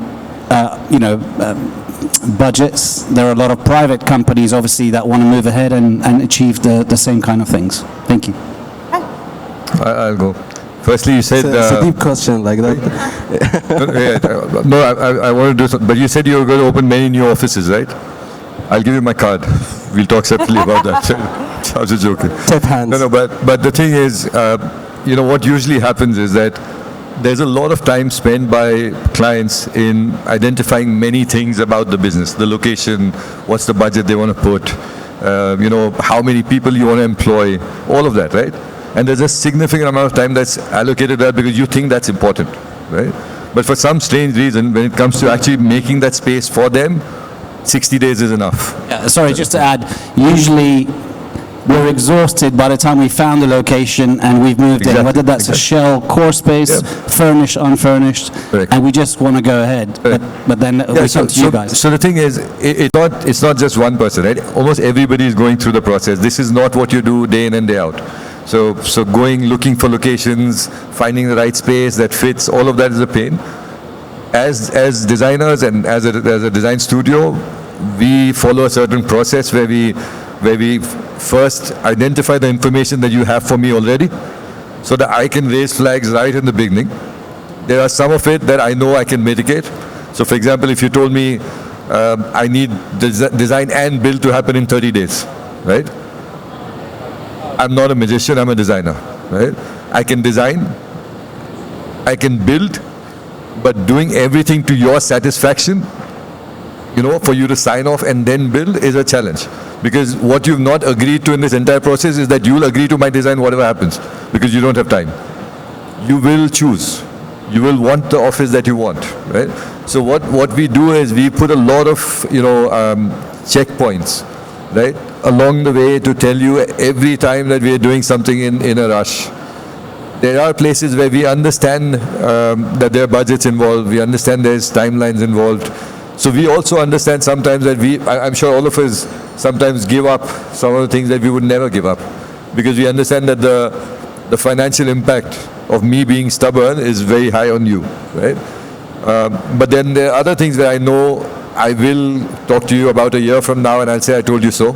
budgets. There are a lot of private companies, obviously, that want to move ahead and achieve the same kind of things. Thank you. I'll go. Firstly, you said... It's a deep question like that. I want to do something, but you said you were going to open many new offices, right? I'll give you my card. We'll talk separately about that. I was just joking. Safe hands. No, but the thing is, what usually happens is that there's a lot of time spent by clients in identifying many things about the business, the location, what's the budget they want to put, how many people you want to employ, all of that, right? And there's a significant amount of time that's allocated to that because you think that's important, right? But for some strange reason, when it comes to actually making that space for them, 60 days is enough. Yeah, sorry, just to add, usually we're exhausted by the time we found the location and we've moved in, whether that's a shell core space, furnished, unfurnished, Correct. and we just want to go ahead. But then it's up to you guys. So the thing is, it's not just one person, right? Almost everybody is going through the process. This is not what you do day in and day out. So looking for locations, finding the right space that fits, all of that is a pain. As designers and as a design studio, we follow a certain process where we first identify the information that you have for me already, so that I can raise flags right in the beginning. There are some of it that I know I can mitigate. So for example, if you told me I need design and build to happen in 30 days, right? I'm not a magician, I'm a designer, right? I can design, I can build, but doing everything to your satisfaction, for you to sign off and then build is a challenge. Because what you've not agreed to in this entire process is that you'll agree to my design whatever happens, because you don't have time. You will choose. You will want the office that you want, right? So what we do is we put a lot of, checkpoints, right, along the way to tell you every time that we are doing something in a rush. There are places where we understand that there are budgets involved, we understand there's timelines involved. So we also understand sometimes that I'm sure all of us sometimes give up some of the things that we would never give up, because we understand that the financial impact of me being stubborn is very high on you, right? But then there are other things that I know I will talk to you about a year from now and I'll say, I told you so.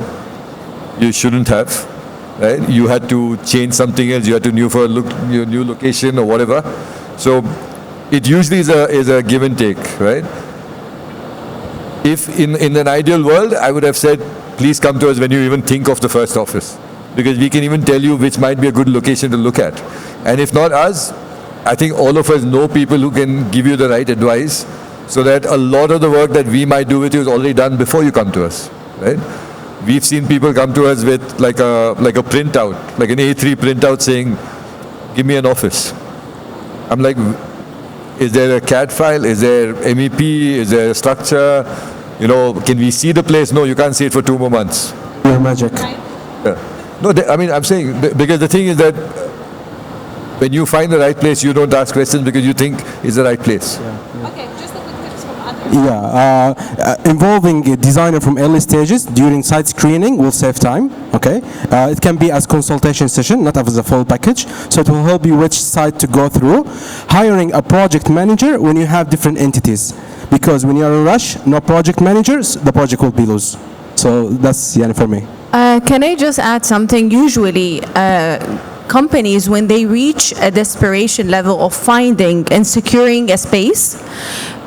You shouldn't have, right? You had to change something else, you had to your new location or whatever. So it usually is a give and take, right? If in an ideal world, I would have said, please come to us when you even think of the first office, because we can even tell you which might be a good location to look at. And if not us, I think all of us know people who can give you the right advice, so that a lot of the work that we might do with you is already done before you come to us, right? We've seen people come to us with like a printout, like an A3 printout saying, give me an office. I'm like, is there a CAD file? Is there MEP? Is there a structure? Can we see the place? No, you can't see it for 2 more months. Your magic. Yeah. No, I'm saying, because the thing is that when you find the right place, you don't ask questions because you think it's the right place. Okay, just a quick tips from others. Involving a designer from early stages during site screening will save time, okay? It can be as consultation session, not as a full package, so it will help you which site to go through. Hiring a project manager when you have different entities, because when you're in a rush, no project managers, the project will be loose. So that's for me. Can I just add something? Usually, companies, when they reach a desperation level of finding and securing a space,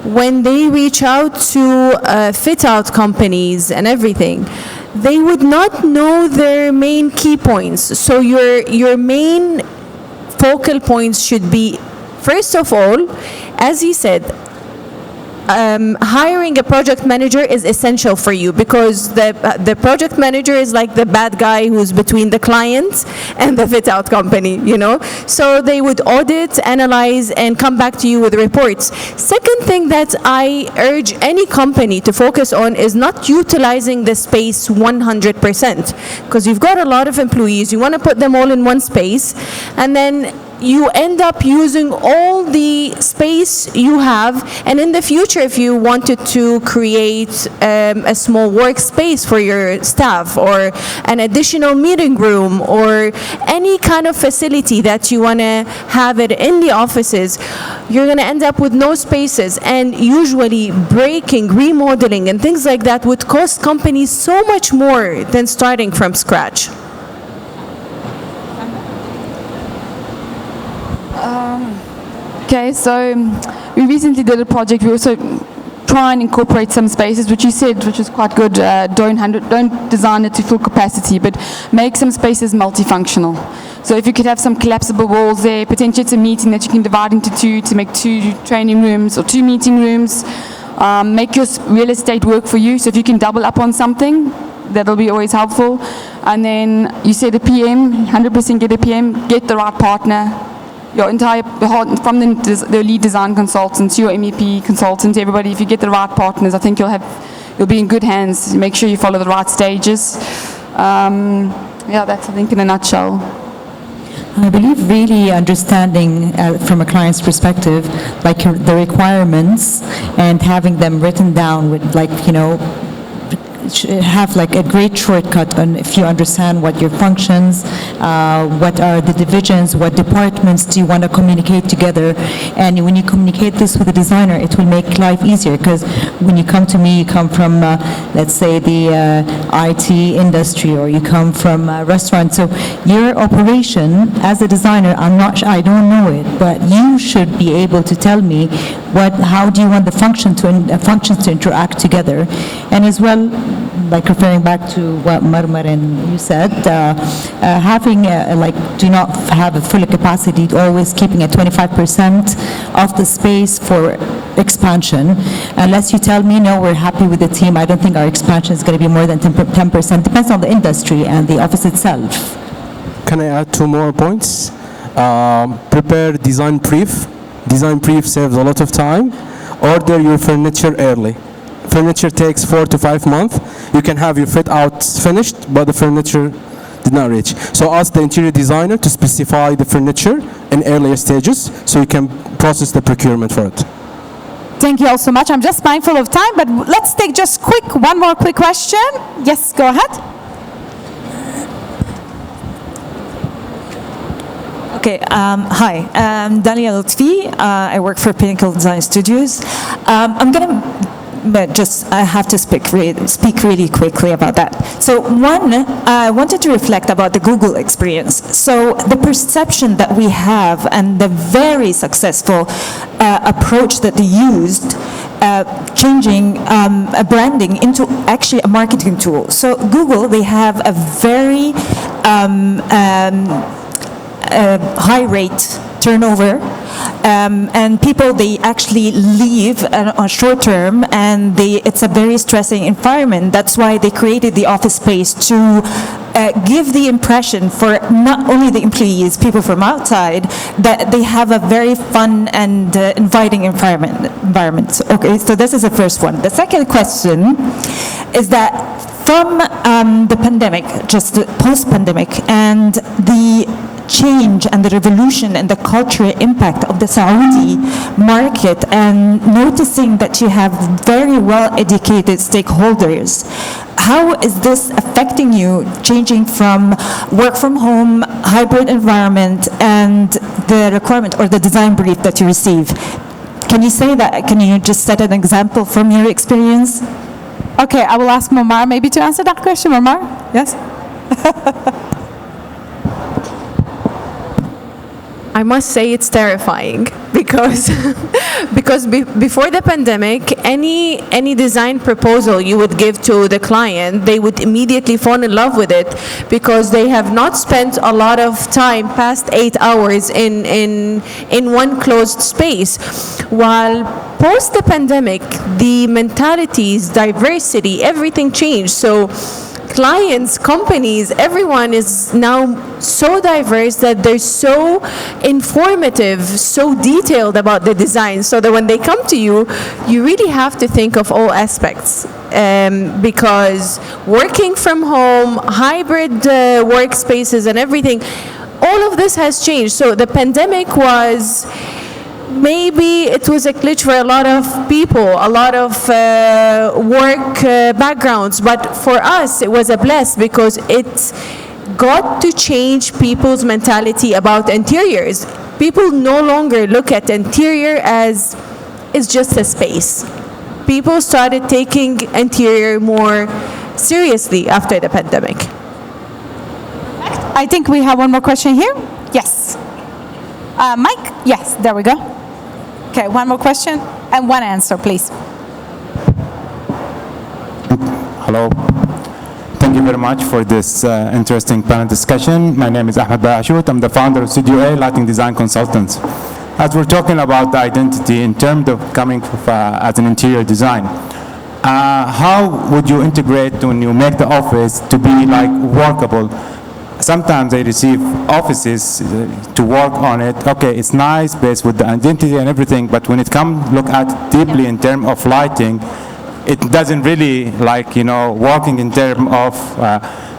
when they reach out to fit-out companies and everything, they would not know their main key points. So your main focal points should be, first of all, as he said, hiring a project manager is essential for you, because the project manager is like the bad guy who's between the client and the fit-out company, So they would audit, analyze, and come back to you with reports. Second thing that I urge any company to focus on is not utilizing the space 100%, because you've got a lot of employees, you want to put them all in one space, and then you end up using all the space you have, and in the future, if you wanted to create a small workspace for your staff, or an additional meeting room, or any kind of facility that you want to have it in the offices, you're going to end up with no spaces. And usually breaking, remodeling, and things like that would cost companies so much more than starting from scratch. Okay, so we recently did a project. We also try and incorporate some spaces, which you said, which is quite good. Don't design it to full capacity, but make some spaces multifunctional. So if you could have some collapsible walls there, potentially it's a meeting that you can divide into two to make 2 training rooms or 2 meeting rooms. Make your real estate work for you. So if you can double up on something, that'll be always helpful. And then you said a PM, 100% get a PM, get the right partner. Your entire, from the lead design consultants, your MEP consultants, everybody, if you get the right partners, I think you'll be in good hands. Make sure you follow the right stages. Yeah, that's, I think, in a nutshell. I believe really understanding from a client's perspective, like the requirements and having them written down with, like, you know, have like a great shortcut on if you understand what your functions, what are the divisions, what departments do you want to communicate together, and when you communicate this with a designer, it will make life easier, because when you come to me, you come from, let's say, the IT industry, or you come from a restaurant, so your operation as a designer, I don't know it, but you should be able to tell me how do you want the functions to interact together, and as well, like referring back to what Marmar and you said, having do not have a full capacity, always keeping at 25% of the space for expansion. Unless you tell me, no, we're happy with the team, I don't think our expansion is going to be more than 10%. Depends on the industry and the office itself. Can I add 2 more points? Prepare design brief. Design brief saves a lot of time. Order your furniture early. Furniture takes 4 to 5 months. You can have your fit out finished, but the furniture did not reach. So ask the interior designer to specify the furniture in earlier stages, so you can process the procurement for it. Thank you all so much. I'm just mindful of time, but let's take just one more quick question. Yes, go ahead. Okay, hi, I'm Dalia Lutfi. I work for Pinnacle Design Studios. I'm going to I have to speak really quickly about that. So one, I wanted to reflect about the Google experience. So the perception that we have and the very successful approach that they used, changing a branding into actually a marketing tool. So Google, they have a very high rate turnover, and people, they actually leave on short term, and it's a very stressing environment. That's why they created the office space to give the impression for not only the employees, people from outside, that they have a very fun and inviting environment. Okay, so this is the first one. The second question is that from the pandemic, just post-pandemic, and the change and the revolution and the cultural impact of the Saudi market, and noticing that you have very well-educated stakeholders, how is this affecting you, changing from work from home, hybrid environment, and the requirement or the design brief that you receive? Can you say that? Can you just set an example from your experience? Okay, I will ask Momar maybe to answer that question. Momar, yes? I must say it's terrifying because before the pandemic, any design proposal you would give to the client, they would immediately fall in love with it, because they have not spent a lot of time, past 8 hours in one closed space. While post the pandemic, the mentalities, diversity, everything changed. So clients, companies, everyone is now so diverse that they're so informative, so detailed about the design, so that when they come to you, you really have to think of all aspects. Because working from home, hybrid workspaces and everything, all of this has changed. So the pandemic was, maybe it was a glitch for a lot of people, a lot of work backgrounds, but for us it was a bless, because it got to change people's mentality about interiors. People no longer look at interior as it's just a space. People started taking interior more seriously after the pandemic. I think we have one more question here. Yes. Mike? Yes, there we go. Okay, one more question and one answer, please. Hello. Thank you very much for this interesting panel discussion. My name is Ahmed Bayashut. I'm the founder of Studio A Lighting Design Consultants. As we're talking about the identity in terms of coming as an interior design, how would you integrate when you make the office to be like workable? Sometimes I receive offices to work on it. Okay, it's nice based with the identity and everything, but when it comes look at deeply in terms of lighting, it doesn't really like, you know, working in terms of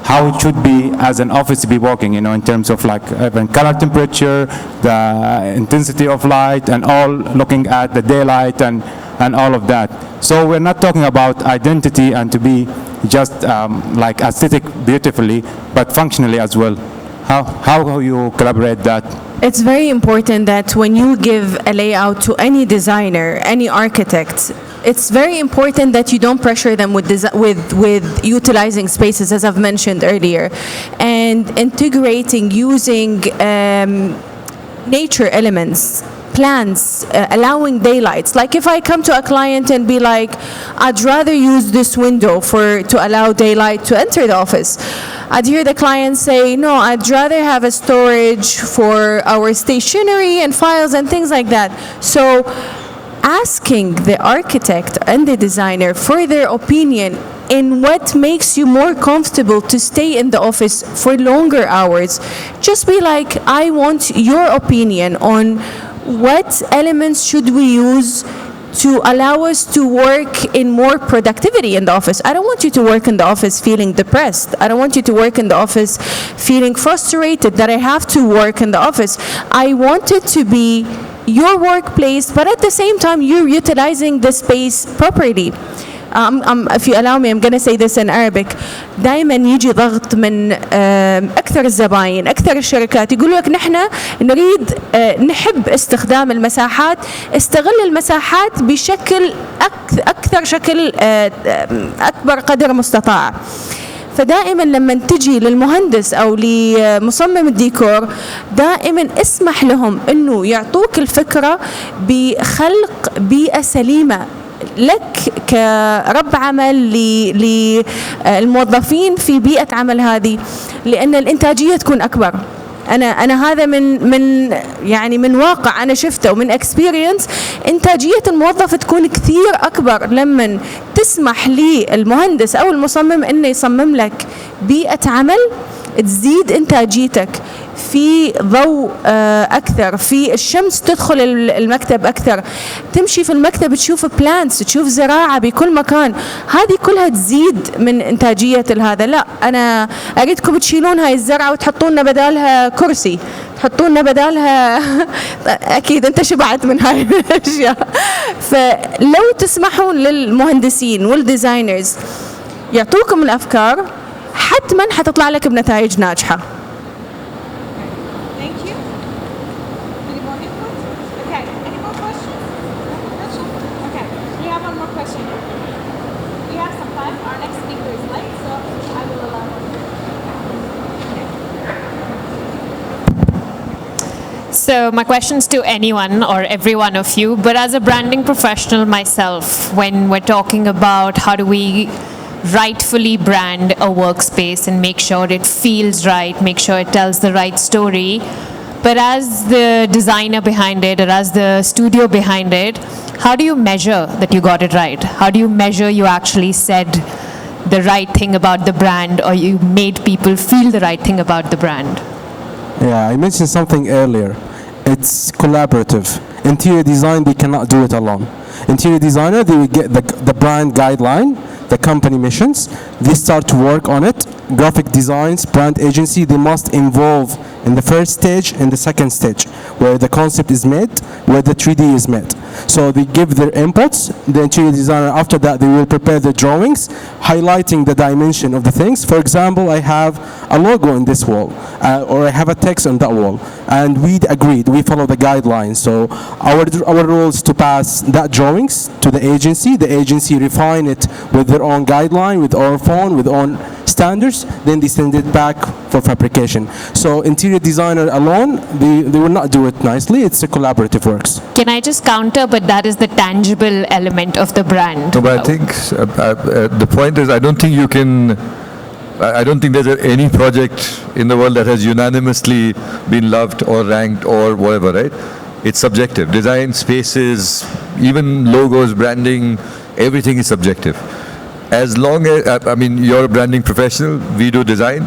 how it should be as an office to be working, you know, in terms of like even color temperature, the intensity of light, and all looking at the daylight and all of that. So we're not talking about identity and to be just like aesthetic beautifully, but functionally as well. How you collaborate that? It's very important that when you give a layout to any designer, any architect, it's very important that you don't pressure them with utilizing spaces, as I've mentioned earlier, and integrating using nature elements, plants, allowing daylights. Like if I come to a client and be like, I'd rather use this window to allow daylight to enter the office, I'd hear the client say, no, I'd rather have a storage for our stationery and files and things like that. So asking the architect and the designer for their opinion in what makes you more comfortable to stay in the office for longer hours. Just be like, I want your opinion on what elements should we use to allow us to work in more productivity in the office. I don't want you to work in the office feeling depressed. I don't want you to work in the office feeling frustrated that I have to work in the office. I want it to be your workplace, but at the same time, you're utilizing the space properly. If you allow me, I'm going to say this in Arabic. دائما يجي ضغط من أكثر الزباين، أكثر الشركات يقولوا لك نحن نريد نحب استخدام المساحات، استغل المساحات بشكل أكثر شكل أكبر قدر مستطاع. فدائما لما تجي للمهندس أو لمصمم الديكور دائما اسمح لهم أنه يعطوك الفكرة بخلق بيئة سليمة لك كرب عمل للموظفين في بيئة عمل هذه، لأن الإنتاجية تكون أكبر. أنا هذا من واقع أنا شفته ومن experience. إنتاجية الموظف تكون كثير أكبر لما تسمح للمهندس أو المصمم إنه يصمم لك بيئة عمل تزيد إنتاجيتك في ضوء أكثر، في الشمس تدخل المكتب أكثر، تمشي في المكتب تشوف بلانتس، تشوف زراعة بكل مكان، هذه كلها تزيد من إنتاجية هذا. لا أنا أريدكم تشيلون هاي الزرعة وتحطون بدالها كرسي، تحطون بدالها أكيد أنت شبعت من هاي الأشياء. فلو تسمحون للمهندسين والديزاينرز يعطوكم الأفكار حتما حتطلع لك بنتائج ناجحة. So my question's to anyone or every one of you, but as a branding professional myself, when we're talking about how do we rightfully brand a workspace and make sure it feels right, make sure it tells the right story, but as the designer behind it or as the studio behind it, how do you measure that you got it right? How do you measure you actually said the right thing about the brand or you made people feel the right thing about the brand? Yeah, I mentioned something earlier. It's collaborative. Interior design, they cannot do it alone. Interior designer, they will get the brand guideline, the company missions, they start to work on it. Graphic designs, brand agency, they must involve in the first stage and the second stage, where the concept is made, where the 3D is made. So they give their inputs, the interior designer, after that they will prepare the drawings, highlighting the dimension of the things. For example, I have a logo in this wall, or I have a text on that wall, and we agreed, we follow the guidelines. So our role is to pass that drawings to the agency refine it with their own guideline, with our phone, with own standards, then they send it back for fabrication. So interior designer alone, they will not do it nicely. It's a collaborative works. Can I just counter, but that is the tangible element of the brand. No, but I think the point is, I don't think you can. I don't think there's any project in the world that has unanimously been loved or ranked or whatever, right? It's subjective. Design, spaces, even logos, branding, everything is subjective. As long as, I mean, you're a branding professional, we do design.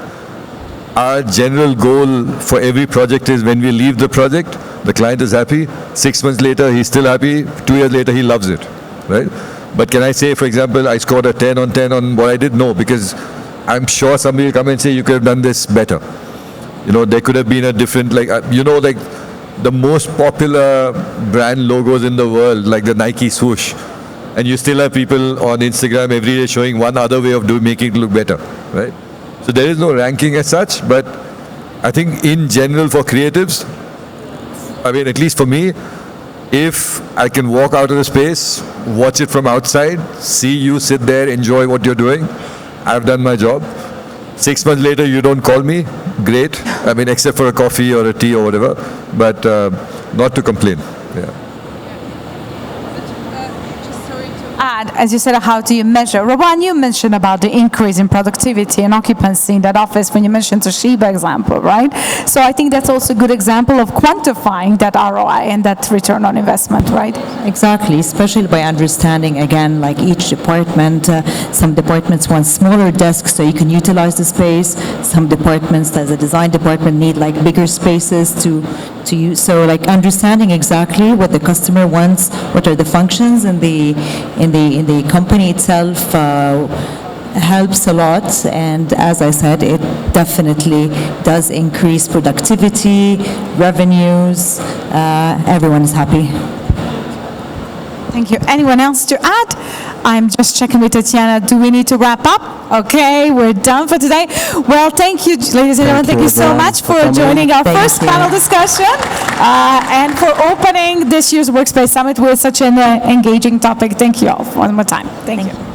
Our general goal for every project is when we leave the project, the client is happy. 6 months later, he's still happy. 2 years later, he loves it, right? But can I say, for example, I scored a 10 on 10 on what I did? No, because I'm sure somebody will come and say, you could have done this better. You know, there could have been a different, like, you know, like the most popular brand logos in the world, like the Nike swoosh. And you still have people on Instagram every day showing one other way of making it look better, right? So there is no ranking as such, but I think in general for creatives, I mean, at least for me, if I can walk out of the space, watch it from outside, see you sit there, enjoy what you're doing, I've done my job. 6 months later, you don't call me, great. I mean, except for a coffee or a tea or whatever, but not to complain. Yeah. Add, as you said, how do you measure? Rawan, you mentioned about the increase in productivity and occupancy in that office when you mentioned Toshiba example, right? So I think that's also a good example of quantifying that ROI and that return on investment, right? Exactly, especially by understanding, again, like each department, some departments want smaller desks so you can utilize the space. Some departments, as a design department, need like bigger spaces to use. So like understanding exactly what the customer wants, what are the functions in the company itself helps a lot. And as I said, it definitely does increase productivity, revenues, everyone is happy. Thank you. Anyone else to add? I'm just checking with Tatiana. Do we need to wrap up? Okay, we're done for today. Well, thank you, ladies and gentlemen. Thank you so much for joining our first panel discussion and for opening this year's Workspace Summit with such an engaging topic. Thank you all one more time. Thank you.